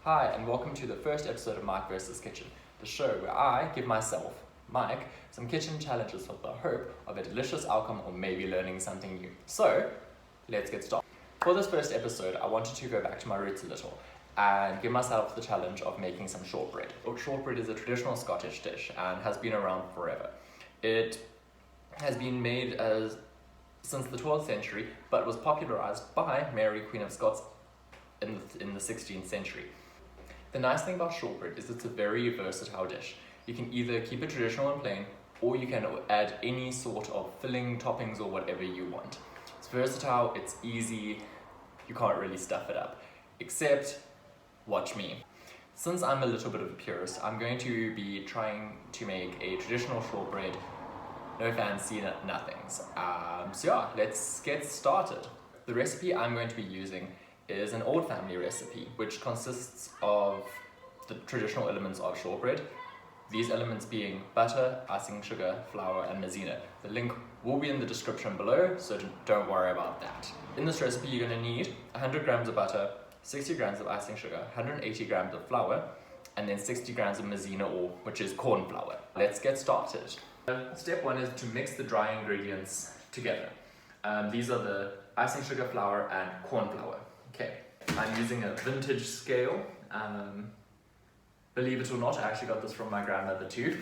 Hi, and welcome to the first episode of Mike vs. Kitchen, the show where I give myself, Mike, some kitchen challenges with the hope of a delicious outcome or maybe learning something new. So, let's get started. For this first episode, I wanted to go back to my roots a little and give myself the challenge of making some shortbread. Shortbread is a traditional Scottish dish and has been around forever. It has been made since the 12th century, but was popularized by Mary, Queen of Scots in the 16th century. The nice thing about shortbread is it's a very versatile dish. You can either keep it traditional and plain, or you can add any sort of filling, toppings, or whatever you want. It's versatile, it's easy, you can't really stuff it up. Except, watch me. Since I'm a little bit of a purist, I'm going to be trying to make a traditional shortbread. No fancy nothings. So yeah, let's get started. The recipe I'm going to be using is an old family recipe, which consists of the traditional elements of shortbread. These elements being butter, icing sugar, flour, and Maizena. The link will be in the description below, so don't worry about that. In this recipe, you're going to need 100 grams of butter, 60 grams of icing sugar, 180 grams of flour, and then 60 grams of Maizena, which is corn flour. Let's get started. Step one is to mix the dry ingredients together. These are the icing sugar, flour, and corn flour. Okay, I'm using a vintage scale. Believe it or not, I actually got this from my grandmother too.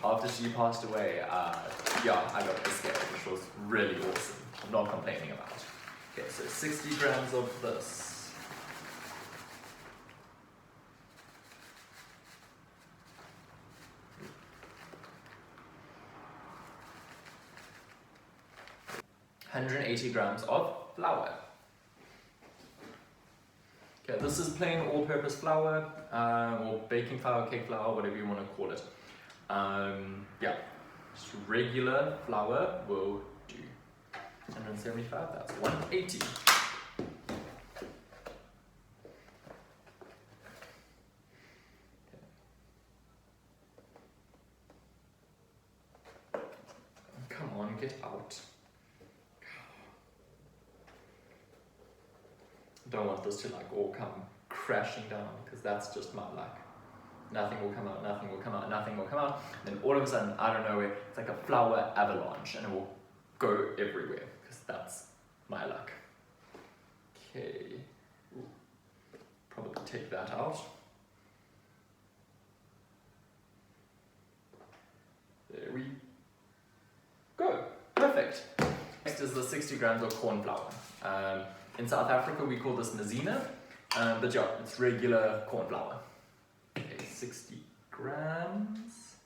After she passed away, I got this scale, which was really awesome. I'm not complaining about it. Okay, so 60 grams of this. $180 grams of flour. Okay, this is plain all-purpose flour, or baking flour, cake flour, whatever you want to call it. Just regular flour will do. 175, that's 180. Come on, get out. Don't want this to all come crashing down, because that's just my luck. Nothing will come out, nothing will come out, nothing will come out. And then all of a sudden, out of nowhere, it's like a flour avalanche and it will go everywhere, because that's my luck. Okay. Ooh. Probably take that out. There we go. Perfect. Next is the 60 grams of corn flour. In South Africa, we call this Maizena, but yeah, it's regular corn flour. Okay, 60 grams.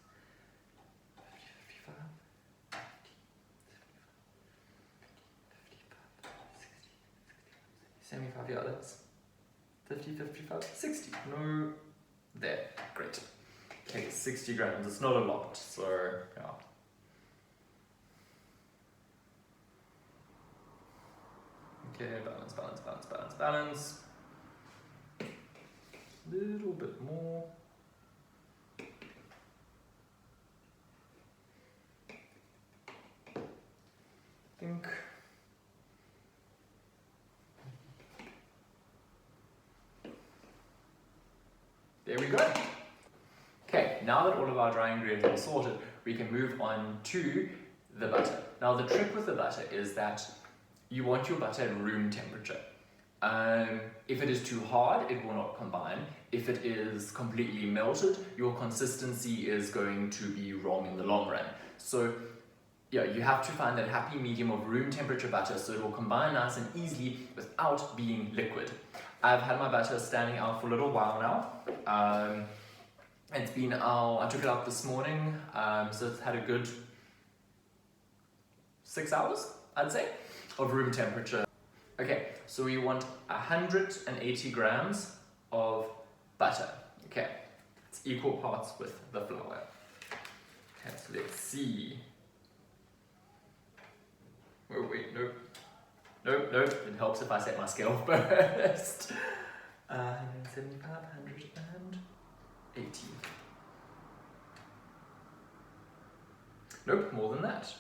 75, yeah, that's 50, 55, 60. No, there, great. Okay, 60 grams, it's not a lot, so yeah. Okay, balance, balance, balance, balance, balance. Little bit more. Think. There we go. Okay, now that all of our dry ingredients are sorted, we can move on to the butter. Now the trick with the butter is that you want your butter at room temperature. If it is too hard, it will not combine. If it is completely melted, your consistency is going to be wrong in the long run. So yeah, you have to find that happy medium of room temperature butter so it will combine nice and easily without being liquid. I've had my butter standing out for a little while now. It's been I took it out this morning, so it's had a good 6 hours, I'd say, of room temperature. Okay, so we want 180 grams of butter. Okay, it's equal parts with the flour. Okay, so let's see. Oh wait, nope. Nope, it helps if I set my scale first. 175, 180. Nope, more than that.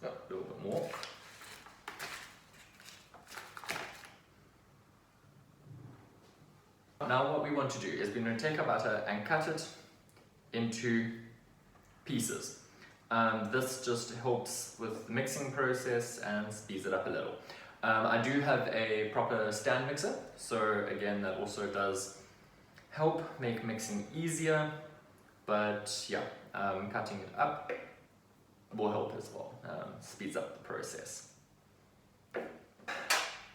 Oh, a little bit more. Now what we want to do is we're going to take our butter and cut it into pieces. This just helps with the mixing process and speeds it up a little. I do have a proper stand mixer, so again that also does help make mixing easier, but yeah, cutting it up will help as well, speeds up the process.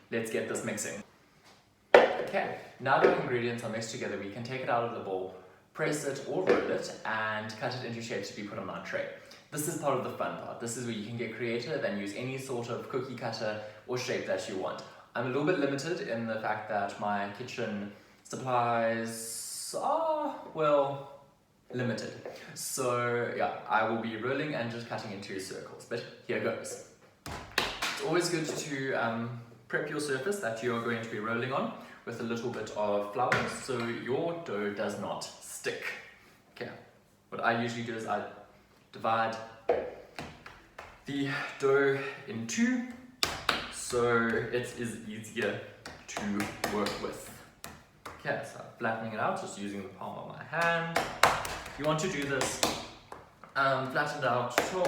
Let's get this mixing. Okay, now that our ingredients are mixed together, we can take it out of the bowl, press it or roll it, and cut it into shapes to be put on our tray. This is part of the fun part. This is where you can get creative and use any sort of cookie cutter or shape that you want. I'm a little bit limited in the fact that my kitchen supplies are, well, limited. So yeah, I will be rolling and just cutting into circles, but here goes. It's always good to prep your surface that you're going to be rolling on with a little bit of flour so your dough does not stick. Okay, what I usually do is I divide the dough in two so it is easier to work with. Okay, so I'm flattening it out just using the palm of my hand. You want to do this flattened out to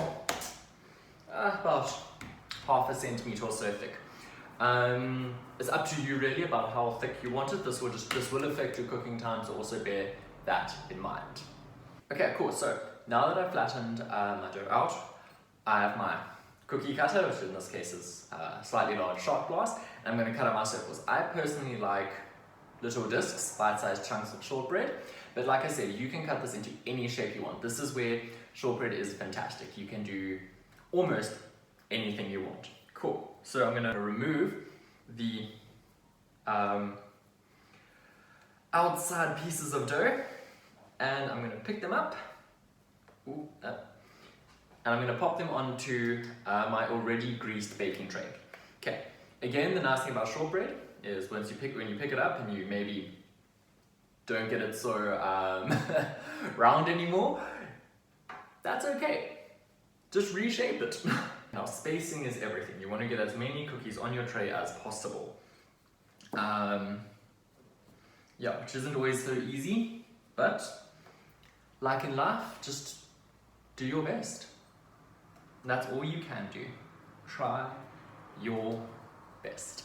about half a centimeter or so thick. It's up to you really about how thick you want it. This will affect your cooking time, so also bear that in mind. Okay, cool. So now that I've flattened my dough out, I have my cookie cutter, which in this case is a slightly large shot glass, and I'm going to cut out my circles. I personally like little discs, bite-sized chunks of shortbread, but like I said, you can cut this into any shape you want. This is where shortbread is fantastic. You can do almost anything you want. Cool. So I'm going to remove the outside pieces of dough, and I'm going to pick them up. And I'm going to pop them onto my already greased baking tray. Okay. Again, the nice thing about shortbread is when you pick it up and you maybe don't get it so round anymore, that's okay. Just reshape it. Now, spacing is everything. You want to get as many cookies on your tray as possible. Yeah, which isn't always so easy, but like in life, just do your best. And that's all you can do. Try your best.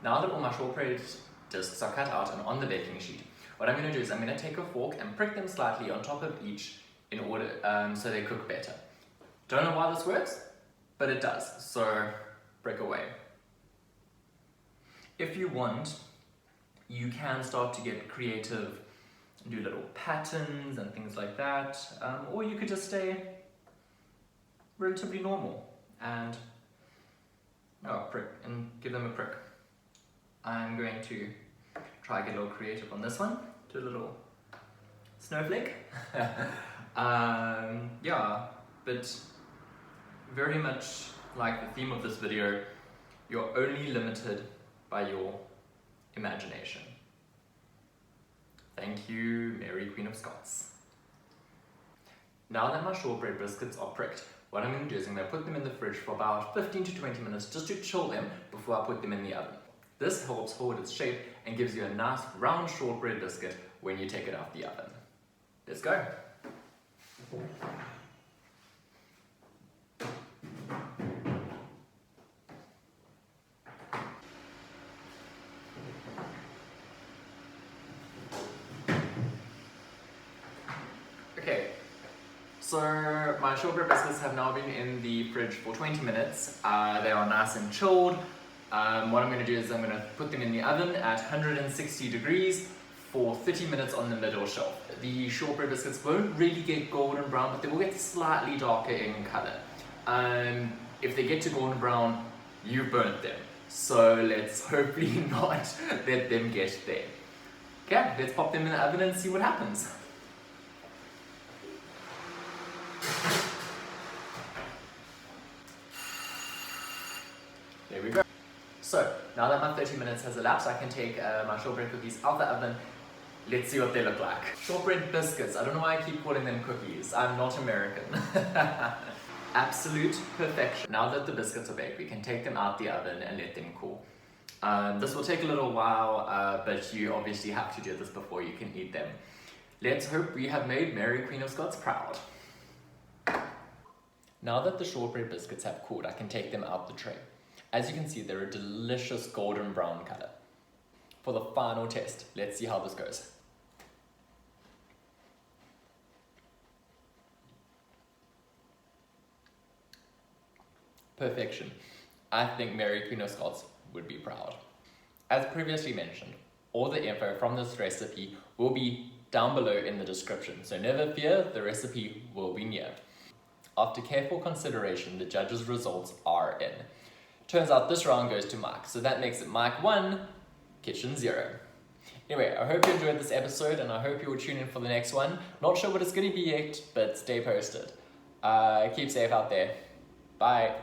Now that all my shortbread discs are cut out and on the baking sheet, what I'm going to do is I'm going to take a fork and prick them slightly on top of each in order so they cook better. Don't know why this works, but it does, so prick away. If you want, you can start to get creative and do little patterns and things like that, or you could just stay relatively normal and prick and give them a prick. I'm going to try to get a little creative on this one, do a little snowflake. Yeah, but very much like the theme of this video, you're only limited by your imagination. Thank you, Mary Queen of Scots. Now that my shortbread biscuits are pricked, what I'm going to do is I'm going to put them in the fridge for about 15 to 20 minutes just to chill them before I put them in the oven. This helps hold its shape and gives you a nice round shortbread biscuit when you take it out the oven. Let's go. Okay, so my shortbread biscuits have now been in the fridge for 20 minutes. They are nice and chilled. What I'm going to do is I'm going to put them in the oven at 160 degrees for 30 minutes on the middle shelf. The shortbread biscuits won't really get golden brown, but they will get slightly darker in color. If they get to golden brown, you burnt them. So let's hopefully not let them get there. Okay, let's pop them in the oven and see what happens. There we go. So, now that my 30 minutes has elapsed, I can take my shortbread cookies out the oven. Let's see what they look like. Shortbread biscuits. I don't know why I keep calling them cookies. I'm not American. Absolute perfection. Now that the biscuits are baked, we can take them out the oven and let them cool. This will take a little while, but you obviously have to do this before you can eat them. Let's hope we have made Mary Queen of Scots proud. Now that the shortbread biscuits have cooled, I can take them out the tray. As you can see, they're a delicious golden brown color. For the final test, let's see how this goes. Perfection. I think Mary Queen of Scots would be proud. As previously mentioned, all the info from this recipe will be down below in the description, so never fear, the recipe will be near. After careful consideration, the judges' results are in. Turns out this round goes to Mike, so that makes it Mike 1, Kitchen 0. Anyway, I hope you enjoyed this episode and I hope you will tune in for the next one. Not sure what it's going to be yet, but stay posted. Keep safe out there. Bye.